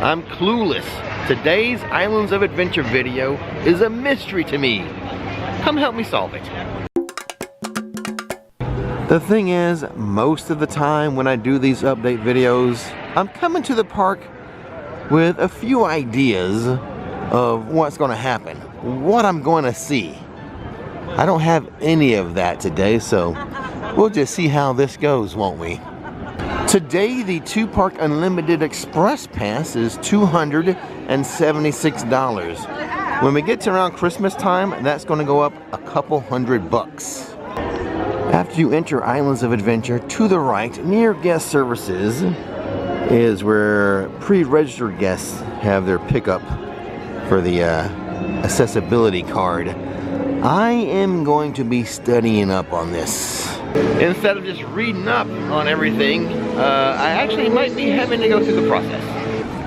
I'm clueless. Today's Islands of Adventure video is a mystery to me. Come help me solve it. The thing is, most of the time when I do these update videos, I'm coming to the park with a few ideas of what's going to happen, what I'm going to see. I don't have any of that today, so we'll just see how this goes, won't we? Today, the 2-park Unlimited Express Pass is $276. When we get to around Christmas time, that's going to go up a couple $100. After you enter Islands of Adventure, to the right, near guest services, is where pre-registered guests have their pickup for the accessibility card. I am going to be studying up on this. Instead of just reading up on everything, I actually might be having to go through the process.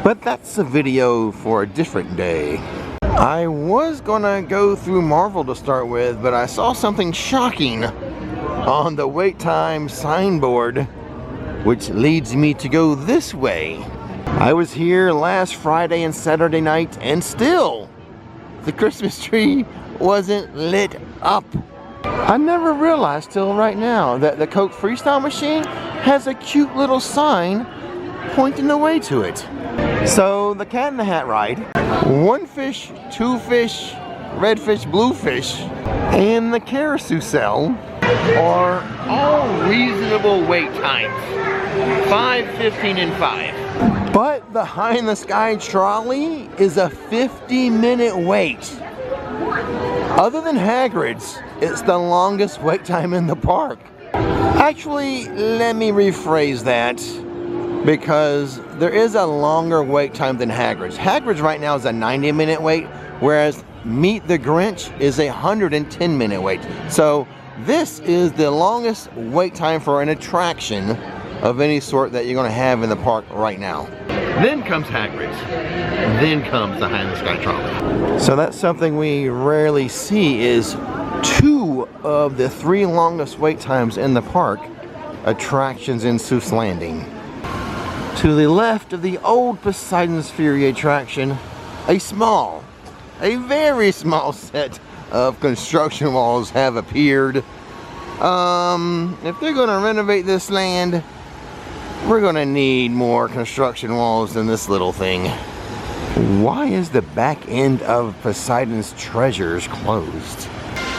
But that's a video for a different day. I was gonna go through Marvel to start with, but I saw something shocking on the wait time signboard, which leads me to go this way. I was here last Friday and Saturday night, and still the Christmas tree wasn't lit up. I never realized till right now that the Coke Freestyle machine has a cute little sign pointing the way to it. So the Cat in the Hat ride, 1 fish, 2 fish, red fish, blue fish, and the carousel are all reasonable wait times. 5, 15, and 5. But the High in the Sky trolley is a 50-minute wait. Other than Hagrid's, it's the longest wait time in the park. Actually, let me rephrase that, because there is a longer wait time than Hagrid's. Hagrid's right now is a 90-minute wait, whereas Meet the Grinch is a 110-minute wait. So this is the longest wait time for an attraction of any sort that you're going to have in the park right now. Then comes Hagrid's. Then comes the High in the Sky trolley. So that's something we rarely see, is 2 of the 3 longest wait times in the park attractions in Seuss Landing. To the left of the old Poseidon's Fury attraction, a very small set of construction walls have appeared. If they're going to renovate this land, we're going to need more construction walls than this little thing. Why is the back end of Poseidon's Treasures closed?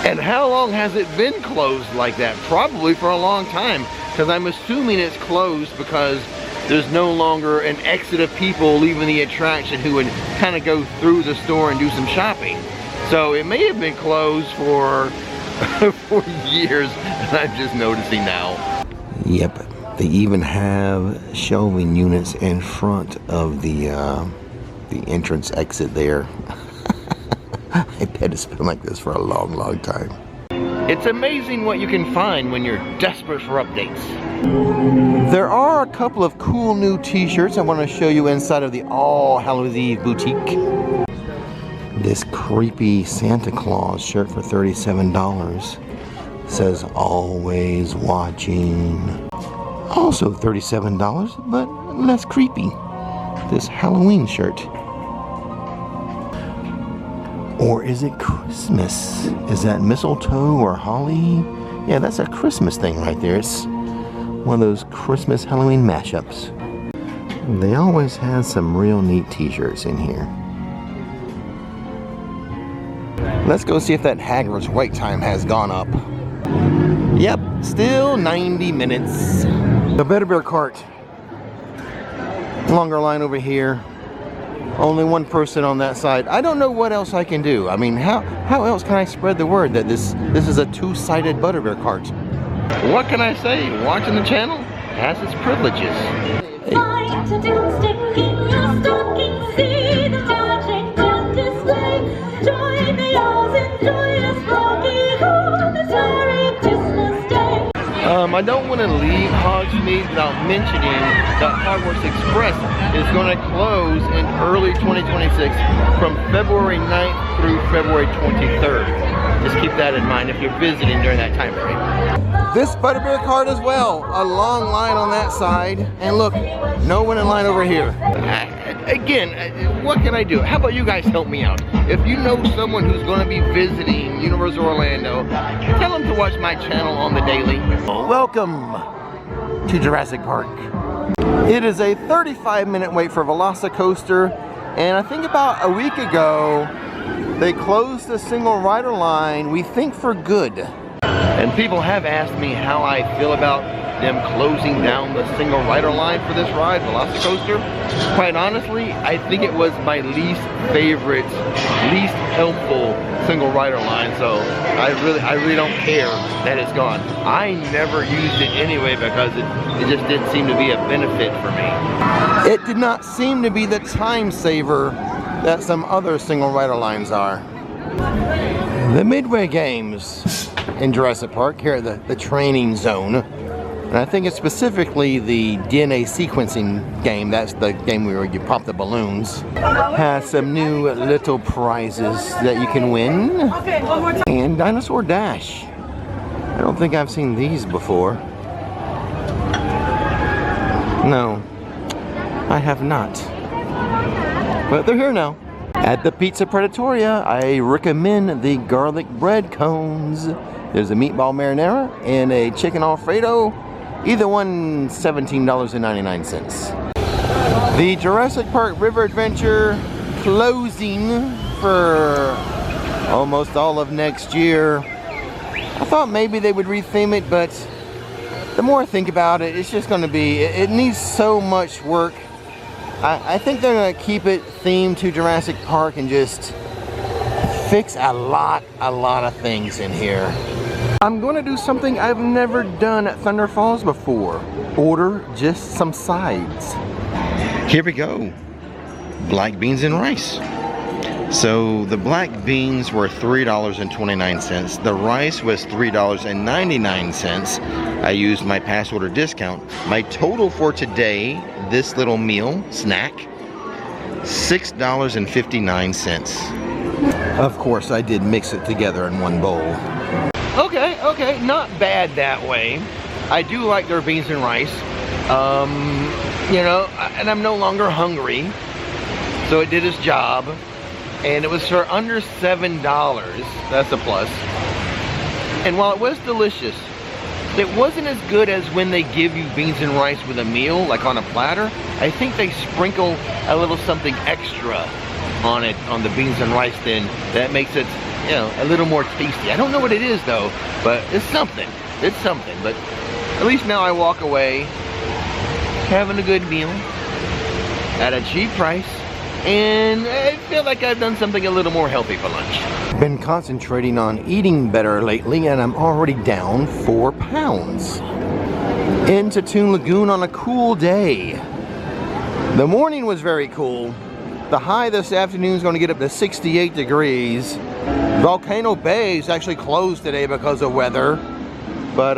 And how long has it been closed like that? Probably for a long time, because I'm assuming it's closed because there's no longer an exit of people leaving the attraction who would kind of go through the store and do some shopping. So it may have been closed for years, and I'm just noticing now. Yep, they even have shelving units in front of the entrance exit there. I bet it's been like this for a long, long time. It's amazing what you can find when you're desperate for updates. There are a couple of cool new t-shirts I want to show you inside of the All Hallows Eve boutique. This creepy Santa Claus shirt for $37 says always watching. Also $37, but less creepy. This Halloween shirt. Or is it Christmas? Is that mistletoe or holly? Yeah, that's a Christmas thing right there. It's one of those Christmas Halloween mashups. They always have some real neat t-shirts in here. Let's go see if that Hagrid's wait time has gone up. Yep, still 90 minutes. The butterbeer cart. Longer line over here. Only 1 person on that side. I don't know what else I can do. I mean, how else can I spread the word that this is a 2-sided butterbeer cart? What can I say? Watching the channel has its privileges. Hey. I don't want to leave Hogsmeade without mentioning that Hogwarts Express is going to close in early 2026 from February 9th through February 23rd. Just keep that in mind if you're visiting during that time frame. this butterbeer cart as well. A long line on that side. And look, no one in line over here. Again, what can I do? How about you guys help me out? If you know someone who's going to be visiting Universal Orlando, tell them to watch my channel on the daily. Welcome to Jurassic Park. It is a 35-minute wait for Velocicoaster, and I think about a week ago they closed the single rider line, we think for good. And people have asked me how I feel about them closing down the single rider line for this ride, Velocicoaster. Quite honestly, I think it was my least favorite, least helpful single rider line, so I really don't care that it's gone. I never used it anyway because it just didn't seem to be a benefit for me. It did not seem to be the time saver that some other single rider lines are. The Midway Games in Jurassic Park, here at the training zone. And I think it's specifically the DNA sequencing game. That's the game where you pop the balloons. Has some new little prizes that you can win. And Dinosaur Dash. I don't think I've seen these before. No, I have not. But they're here now. At the Pizza Predatoria, I recommend the garlic bread cones. There's a meatball marinara and a chicken Alfredo. Either one $17.99. The Jurassic Park River Adventure closing for almost all of next year. I thought maybe they would retheme it, but the more I think about it, it's just going to be, it needs so much work. I think they're going to keep it themed to Jurassic Park and just fix a lot of things in here. I'm going to do something I've never done at Thunder Falls before. Order just some sides. Here we go. Black beans and rice. So the black beans were $3.29. The rice was $3.99. I used my Passholder discount. My total for today, this little meal, snack, $6.59. Of course, I did mix it together in one bowl. Okay, not bad that way. I do like their beans and rice. You know, and I'm no longer hungry, so it did its job. And it was for under $7. That's a plus. And while it was delicious, it wasn't as good as when they give you beans and rice with a meal, like on a platter. I think they sprinkle a little something extra on it, on the beans and rice, then that makes it, you know, a little more tasty. I don't know what it is though, but it's something. It's something. But at least now I walk away having a good meal at a cheap price, and I feel like I've done something a little more healthy for lunch. Been concentrating on eating better lately, and I'm already down 4 pounds. Into Toon Lagoon on a cool day. The morning was very cool. The high this afternoon is going to get up to 68 degrees. Volcano Bay is actually closed today because of weather. But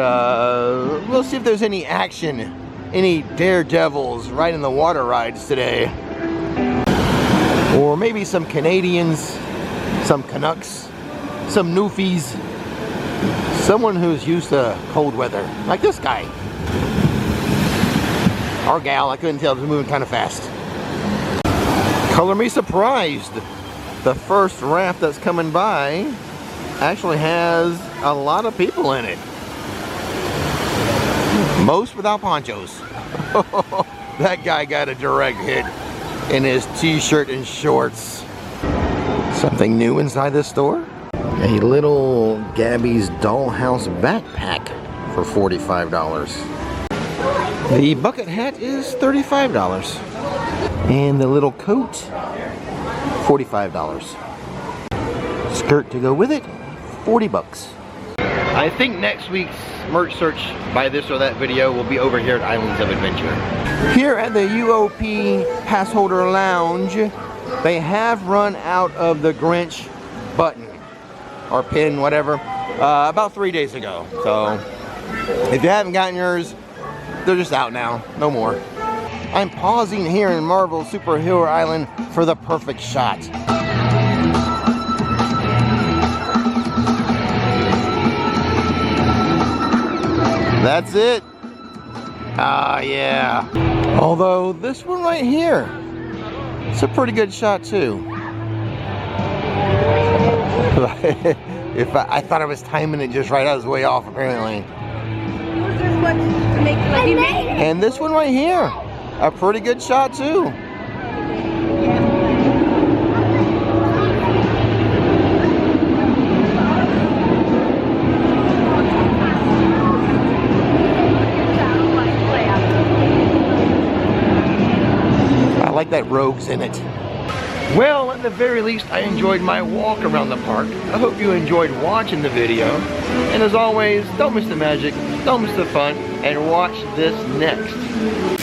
we'll see if there's any action, any daredevils riding the water rides today. Or maybe some Canadians, some Canucks, some Newfies. Someone who's used to cold weather, like this guy. Or gal, I couldn't tell, it was moving kind of fast. Color me surprised. The first raft that's coming by actually has a lot of people in it. Most without ponchos. That guy got a direct hit in his t-shirt and shorts. Something new inside this store? A little Gabby's Dollhouse backpack for $45. The bucket hat is $35. And the little coat, $45. Skirt to go with it, 40 bucks. I think next week's merch search by this or that video will be over here at Islands of Adventure. Here at the UOP Passholder Lounge, they have run out of the Grinch button or pin, whatever, about 3 days ago. So if you haven't gotten yours, they're just out now, no more. I'm pausing here in Marvel Superhero Island for the perfect shot. That's it. Ah, yeah. Although this one right here, it's a pretty good shot too. If I thought I was timing it just right, I was way off apparently. And this one right here, a pretty good shot too. I like that rogue's in it. Well, at the very least, I enjoyed my walk around the park. I hope you enjoyed watching the video. And as always, don't miss the magic, don't miss the fun, and watch this next.